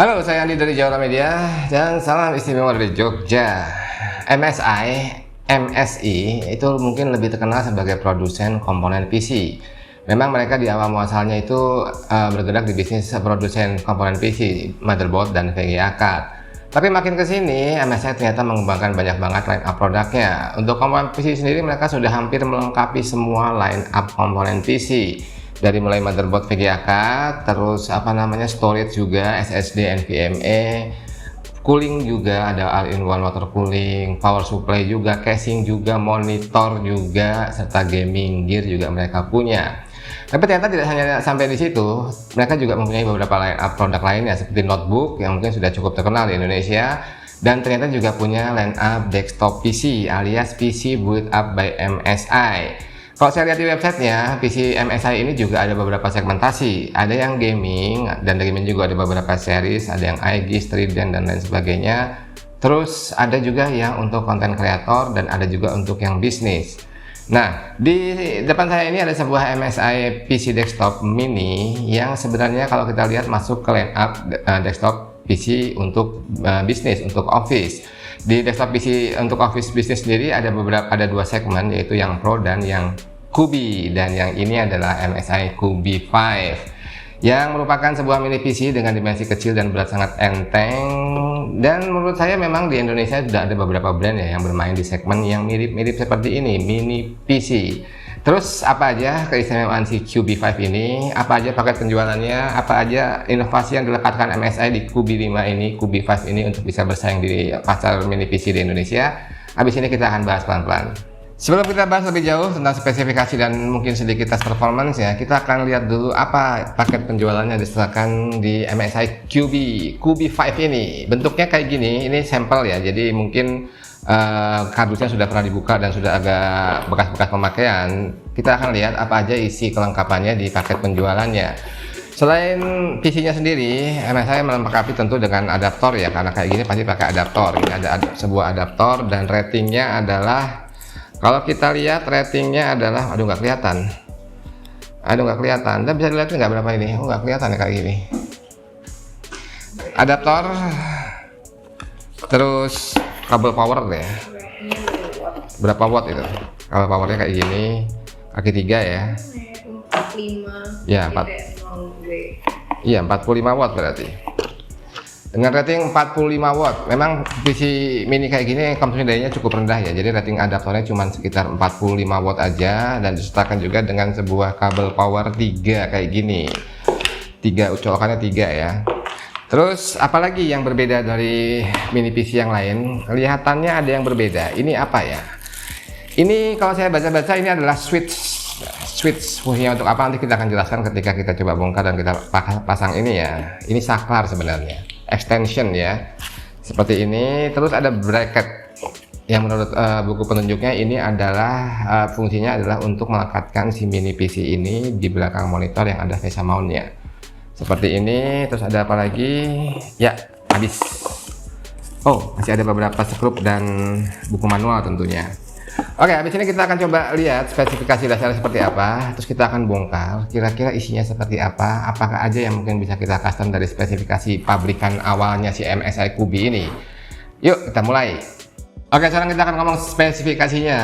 Halo, saya Andi dari Jawa Media dan salam istimewa dari Jogja. MSI itu mungkin lebih terkenal sebagai produsen komponen PC. Memang mereka di awal muasalnya itu bergerak di bisnis produsen komponen PC, motherboard dan VGA card. Tapi makin ke sini, MSI ternyata mengembangkan banyak banget line up produknya. Untuk komponen PC sendiri mereka sudah hampir melengkapi semua line up komponen PC. Dari mulai motherboard VGA card, terus storage juga, SSD, NVMe, cooling juga ada all-in-one water cooling, power supply juga, casing juga, monitor juga, serta gaming gear juga mereka punya. Tapi ternyata tidak hanya sampai di situ, mereka juga mempunyai beberapa line up produk lainnya seperti notebook yang mungkin sudah cukup terkenal di Indonesia, dan ternyata juga punya line up desktop PC alias PC built up by MSI. Kalau saya lihat di websitenya, PC MSI ini juga ada beberapa segmentasi. Ada yang gaming, dan dari gaming juga ada beberapa series, ada yang Aegis, Trident, dan lain sebagainya. Terus ada juga yang untuk konten kreator, dan ada juga untuk yang bisnis. Nah, di depan saya ini ada sebuah MSI PC Desktop Mini, yang sebenarnya kalau kita lihat masuk ke line up desktop PC untuk bisnis, untuk office. Di desktop PC untuk office bisnis sendiri ada dua segmen, yaitu yang Pro dan yang QB, dan yang ini adalah MSI QB5 yang merupakan sebuah mini PC dengan dimensi kecil dan berat sangat enteng. Dan menurut saya memang di Indonesia sudah ada beberapa brand ya yang bermain di segmen yang mirip-mirip seperti ini, mini PC. Terus apa aja keistimewaan si QB5 ini, apa aja paket penjualannya, apa aja inovasi yang dilepaskan MSI di QB5 ini, QB5 ini untuk bisa bersaing di pasar mini PC di Indonesia. Habis ini kita akan bahas pelan-pelan. Sebelum kita bahas lebih jauh tentang spesifikasi dan mungkin sedikit tes performance ya, kita akan lihat dulu apa paket penjualannya disediakan di MSI QB5 ini. Bentuknya kayak gini, ini sampel ya, jadi mungkin kardusnya sudah pernah dibuka dan sudah agak bekas-bekas pemakaian. Kita akan lihat apa aja isi kelengkapannya di paket penjualannya. Selain PC-nya sendiri, MSI melengkapi tentu dengan adaptor ya, karena kayak gini pasti pakai adaptor. Ini ada sebuah adaptor dan ratingnya adalah, kalau kita lihat ratingnya adalah, nggak kelihatan. Dan bisa dilihat nggak berapa ini? Nggak kelihatan ya kayak gini. Adaptor, terus kabel power deh. Berapa watt itu? Kabel powernya kayak gini, kaki 3 ya. 45. Ya, 45 watt berarti. Dengan rating 45 watt, memang PC mini kayak gini konsumsi dayanya cukup rendah ya. Jadi rating adaptornya cuma sekitar 45 watt aja, dan disertakan juga dengan sebuah kabel power 3 kayak gini. 3 colokannya 3 ya. Terus apalagi yang berbeda dari mini PC yang lain? Kelihatannya ada yang berbeda. Ini apa ya? Ini kalau saya baca-baca ini adalah switch fungsinya untuk apa nanti kita akan jelaskan ketika kita coba bongkar dan kita pasang ini ya. Ini saklar sebenarnya, extension ya, seperti ini. Terus ada bracket yang menurut buku penunjuknya ini adalah fungsinya adalah untuk melekatkan si mini PC ini di belakang monitor yang ada VESA mount-nya seperti ini. Terus ada apa lagi ya, habis. Oh, masih ada beberapa skrup dan buku manual tentunya. Oke, habis ini kita akan coba lihat spesifikasi dasarnya seperti apa, terus kita akan bongkar kira-kira isinya seperti apa, apakah aja yang mungkin bisa kita custom dari spesifikasi pabrikan awalnya si MSI QB ini. Yuk kita mulai. Oke, sekarang kita akan ngomong spesifikasinya.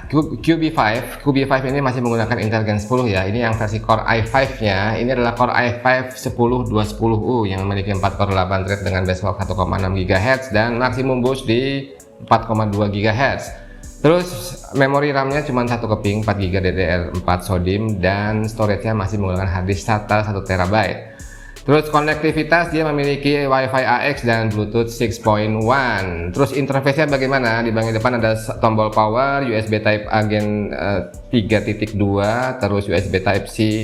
QB5 ini masih menggunakan Intel Gen 10 ya. Ini yang versi Core i5 nya. Ini adalah Core i5 10210U yang memiliki 4 core 8 thread dengan base clock 1,6 GHz dan maksimum boost di 4,2 GHz. Terus memori RAM-nya cuma 1 keping 4 GB DDR4 SODIMM, dan storage-nya masih menggunakan harddisk SATA 1 TB. Terus konektivitas dia memiliki Wi-Fi AX dan Bluetooth 6.1. Terus interface-nya bagaimana? Di bagian depan ada tombol power, USB Type A Gen 3.2, terus USB Type C,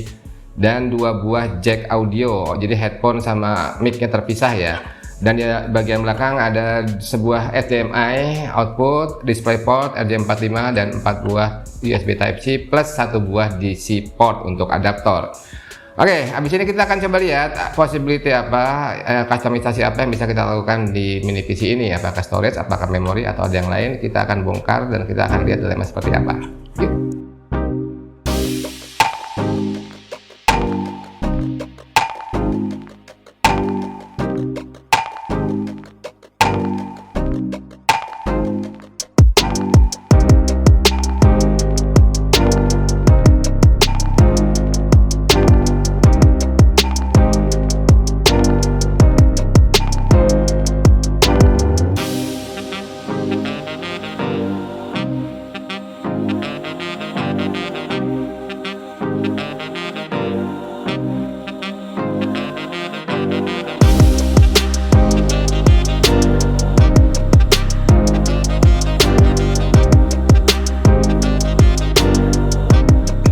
dan 2 buah jack audio. Jadi headphone sama mic-nya terpisah ya. Dan di bagian belakang ada sebuah HDMI output, DisplayPort, RJ45, dan 4 buah USB Type-C plus 1 buah DC port untuk adaptor. Oke, habis ini kita akan coba lihat possibility apa, customisasi apa yang bisa kita lakukan di mini PC ini, apakah storage, apakah memori, atau ada yang lain. Kita akan bongkar dan kita akan lihat dalamnya seperti apa. Yuk.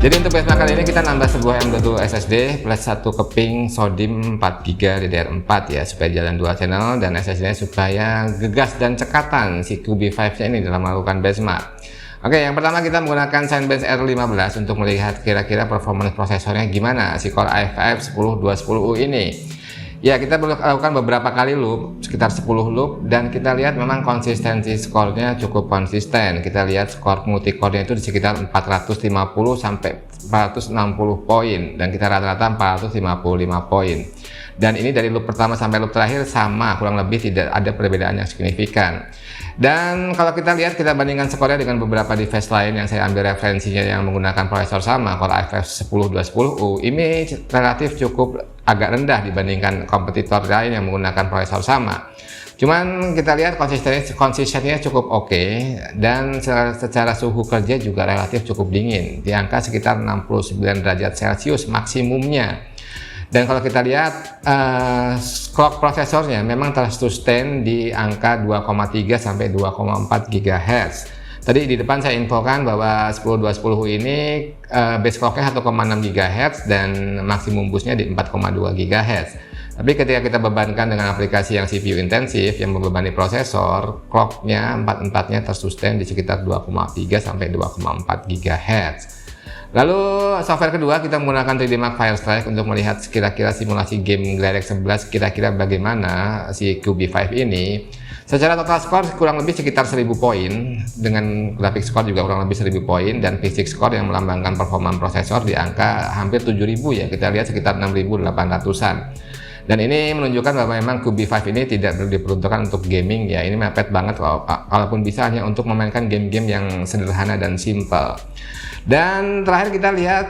Jadi untuk benchmark kali ini kita nambah sebuah M.2 SSD plus satu keping SODIMM 4GB DDR4 ya, supaya jalan dual channel dan SSD-nya supaya gegas dan cekatan si QB5-nya ini dalam melakukan benchmark. Oke, yang pertama kita menggunakan Cinebench R15 untuk melihat kira-kira performance prosesornya gimana si Core i5 10210U ini. Ya, kita perlu lakukan beberapa kali loop, sekitar 10 loop, dan kita lihat memang konsistensi skornya cukup konsisten. Kita lihat skor multicore-nya itu di sekitar 450 sampai 460 poin, dan kita rata-rata 455 poin. Dan ini dari loop pertama sampai loop terakhir sama, kurang lebih tidak ada perbedaan yang signifikan. Dan kalau kita lihat, kita bandingkan skornya dengan beberapa device lain yang saya ambil referensinya yang menggunakan prosesor sama, Core i5 10210U, ini relatif cukup agak rendah dibandingkan kompetitor lain yang menggunakan prosesor sama. Cuman kita lihat konsistensinya cukup oke, dan secara suhu kerja juga relatif cukup dingin, di angka sekitar 69 derajat Celcius maksimumnya. Dan kalau kita lihat clock prosesornya memang tersustain di angka 2,3 sampai 2,4 GHz. Tadi di depan saya infokan bahwa 10210U ini base clocknya 1,6 GHz dan maksimum boostnya di 4,2 GHz. Tapi ketika kita bebankan dengan aplikasi yang CPU intensif yang membebani prosesor, clocknya empatnya tersustain di sekitar 2,3 sampai 2,4 GHz. Lalu software kedua kita menggunakan 3D Mark Firestrike untuk melihat kira-kira simulasi game DirectX 11 kira-kira bagaimana si QB5 ini. Secara total skor kurang lebih sekitar 1000 poin, dengan grafik skor juga kurang lebih 1000 poin, dan fisik skor yang melambangkan performa prosesor di angka hampir 7000 ya, kita lihat sekitar 6800-an. Dan ini menunjukkan bahwa memang QB5 ini tidak diperuntukkan untuk gaming ya, ini mepet banget walaupun bisa hanya untuk memainkan game-game yang sederhana dan simple. Dan terakhir kita lihat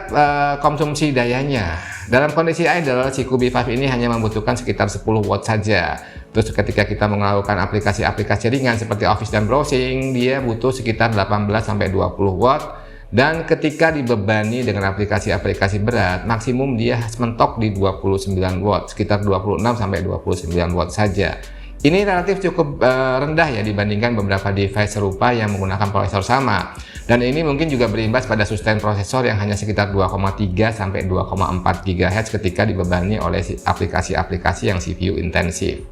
konsumsi dayanya. Dalam kondisi idle, si QB5 ini hanya membutuhkan sekitar 10 watt saja. Terus ketika kita melakukan aplikasi-aplikasi ringan seperti Office dan browsing, dia butuh sekitar 18-20 watt. Dan ketika dibebani dengan aplikasi-aplikasi berat, maksimum dia mentok di 29 watt, sekitar 26-29 watt saja. Ini relatif cukup rendah ya dibandingkan beberapa device serupa yang menggunakan prosesor sama. Dan ini mungkin juga berimbas pada sustain prosesor yang hanya sekitar 2,3 sampai 2,4 GHz ketika dibebani oleh aplikasi-aplikasi yang CPU intensif.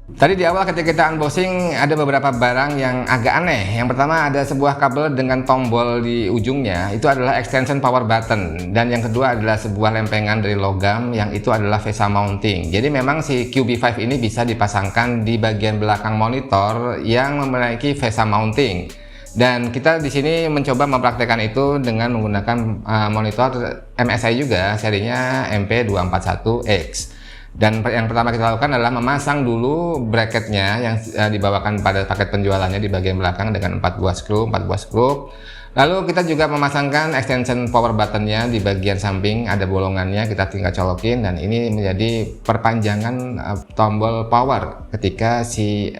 Tadi di awal ketika kita unboxing ada beberapa barang yang agak aneh. Yang pertama ada sebuah kabel dengan tombol di ujungnya, itu adalah extension power button. Dan yang kedua adalah sebuah lempengan dari logam yang itu adalah VESA mounting. Jadi memang si QB5 ini bisa dipasangkan di bagian belakang monitor yang memiliki VESA mounting. Dan kita di sini mencoba mempraktekkan itu dengan menggunakan monitor MSI juga, serinya MP241X. Dan yang pertama kita lakukan adalah memasang dulu bracketnya yang dibawakan pada paket penjualannya di bagian belakang dengan 4 buah skrup. Lalu kita juga memasangkan extension power buttonnya di bagian samping, ada bolongannya, kita tinggal colokin, dan ini menjadi perpanjangan tombol power ketika si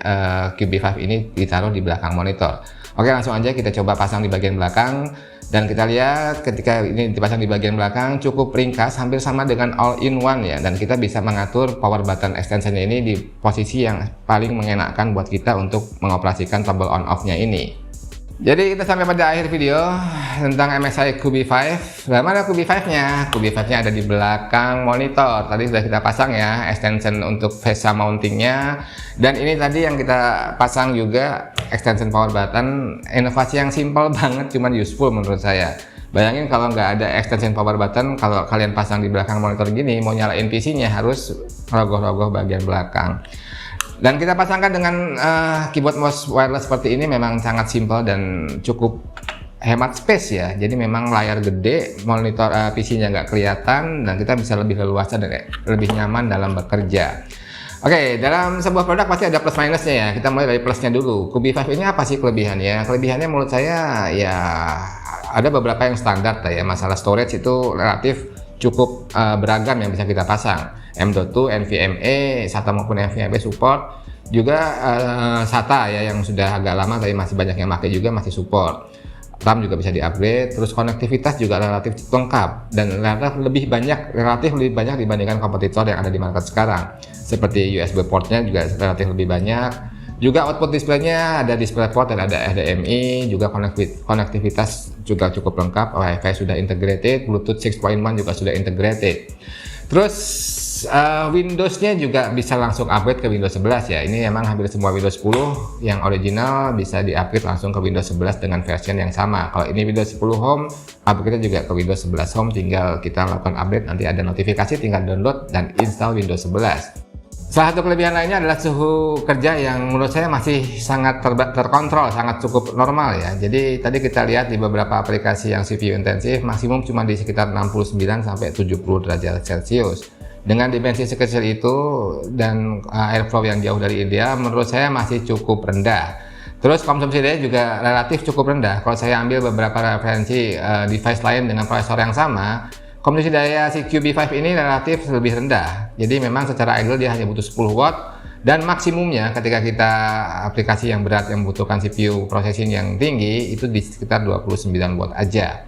QB5 ini ditaruh di belakang monitor. Oke, langsung aja kita coba pasang di bagian belakang. Dan kita lihat ketika ini dipasang di bagian belakang cukup ringkas, hampir sama dengan all-in-one ya, dan kita bisa mengatur power button extension ini di posisi yang paling mengenakkan buat kita untuk mengoperasikan tombol on-off-nya ini. Jadi kita sampai pada akhir video tentang MSI QB5. Nah, mana QB5-nya? QB5-nya ada di belakang monitor. Tadi sudah kita pasang ya extension untuk VESA mountingnya. Dan ini tadi yang kita pasang juga extension power button. Inovasi yang simple banget, cuman useful menurut saya. Bayangin kalau nggak ada extension power button, kalau kalian pasang di belakang monitor gini, mau nyalain PC-nya harus rogoh-rogoh bagian belakang. Dan kita pasangkan dengan keyboard mouse wireless seperti ini, memang sangat simple dan cukup hemat space ya. Jadi memang layar gede, monitor PC-nya nggak kelihatan, dan kita bisa lebih leluasa dan lebih nyaman dalam bekerja. Oke, dalam sebuah produk pasti ada plus minusnya ya. Kita mulai dari plusnya dulu. QB5 ini apa sih kelebihannya? Kelebihannya menurut saya ya ada beberapa yang standar ya. Masalah storage itu relatif cukup beragam yang bisa kita pasang. M.2, NVMe, SATA maupun NVMe support, juga SATA ya yang sudah agak lama tapi masih banyak yang pakai juga masih support. RAM juga bisa di-upgrade, terus konektivitas juga relatif lengkap dan relatif lebih banyak dibandingkan kompetitor yang ada di market sekarang. Seperti USB portnya juga relatif lebih banyak. Juga output displaynya ada DisplayPort dan ada HDMI, juga konektivitas juga cukup lengkap, Wi-Fi sudah integrated, Bluetooth 6.1 juga sudah integrated. Terus Windows-nya juga bisa langsung upgrade ke Windows 11 ya. Ini memang hampir semua Windows 10 yang original bisa di-upgrade langsung ke Windows 11 dengan version yang sama. Kalau ini Windows 10 Home, upgrade juga ke Windows 11 Home, tinggal kita lakukan update, nanti ada notifikasi, tinggal download dan install Windows 11. Salah satu kelebihan lainnya adalah suhu kerja yang menurut saya masih sangat terkontrol, sangat cukup normal ya. Jadi tadi kita lihat di beberapa aplikasi yang CPU intensif, maksimum cuma di sekitar 69 sampai 70 derajat Celcius. Dengan dimensi sekecil itu dan airflow yang jauh dari ideal, menurut saya masih cukup rendah. Terus konsumsi daya juga relatif cukup rendah. Kalau saya ambil beberapa referensi device lain dengan prosesor yang sama, konsumsi daya si QB5 ini relatif lebih rendah. Jadi memang secara ideal dia hanya butuh 10 watt dan maksimumnya ketika kita aplikasi yang berat yang membutuhkan CPU processing yang tinggi itu di sekitar 29 watt aja.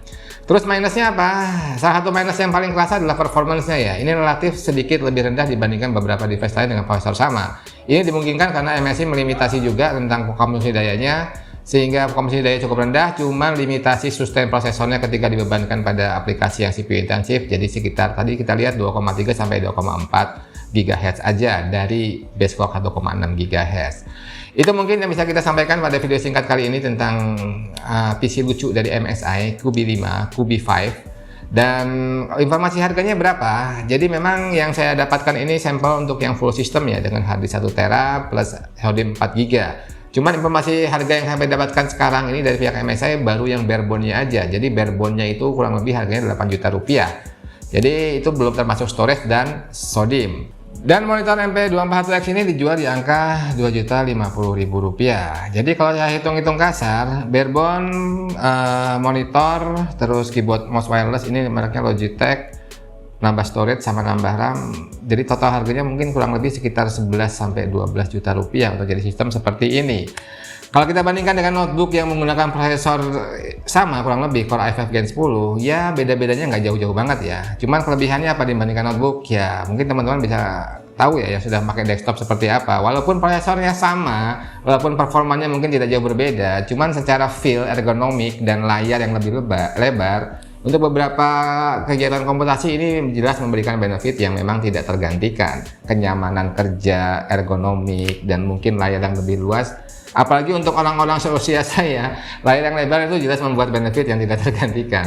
Terus minusnya apa? Salah satu minus yang paling kerasa adalah performance-nya ya. Ini relatif sedikit lebih rendah dibandingkan beberapa device lain dengan prosesor sama. Ini dimungkinkan karena MSI melimitasi juga tentang konsumsi dayanya, sehingga konsumsi daya cukup rendah, cuma limitasi sustain prosesornya ketika dibebankan pada aplikasi yang CPU intensif. Jadi sekitar tadi kita lihat 2,3 sampai 2,4 GHz aja dari base clock 1,6 GHz. Itu mungkin yang bisa kita sampaikan pada video singkat kali ini tentang PC lucu dari MSI QB5, QB5. Dan informasi harganya berapa? Jadi memang yang saya dapatkan ini sampel untuk yang full system ya, dengan harddisk 1 TB plus SSD 4 GB. Cuman informasi harga yang sampai dapatkan sekarang ini dari pihak MSI baru yang barebone-nya aja. Jadi barebone-nya itu kurang lebih harganya 8 juta rupiah. Jadi itu belum termasuk storage dan SODIMM. Dan monitor MP241X ini dijual di angka Rp2.050.000. Jadi kalau saya hitung-hitung kasar, barebone monitor, terus keyboard mouse wireless ini mereknya Logitech, nambah storage sama nambah RAM, jadi total harganya mungkin kurang lebih sekitar 11 sampai 12 juta rupiah untuk jadi sistem seperti ini. Kalau kita bandingkan dengan notebook yang menggunakan prosesor sama kurang lebih Core i5 Gen 10, ya beda-bedanya nggak jauh-jauh banget ya. Cuman kelebihannya apa dibandingkan notebook? Ya mungkin teman-teman bisa tahu ya yang sudah pakai desktop seperti apa. Walaupun prosesornya sama, walaupun performanya mungkin tidak jauh berbeda, cuman secara feel, ergonomik dan layar yang lebih lebar, untuk beberapa kegiatan komputasi ini jelas memberikan benefit yang memang tidak tergantikan. Kenyamanan kerja, ergonomik, dan mungkin layar yang lebih luas. Apalagi untuk orang-orang seusia saya, layar yang lebar itu jelas membuat benefit yang tidak tergantikan.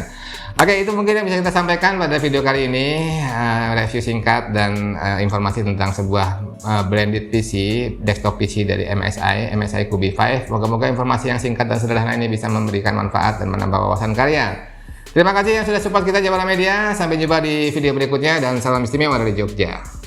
Oke, itu mungkin yang bisa kita sampaikan pada video kali ini. Review singkat dan informasi tentang sebuah branded PC, desktop PC dari MSI QB5. Moga-moga informasi yang singkat dan sederhana ini bisa memberikan manfaat dan menambah wawasan kalian. Terima kasih yang sudah support kita Jabala Media. Sampai jumpa di video berikutnya dan salam istimewa dari Jogja.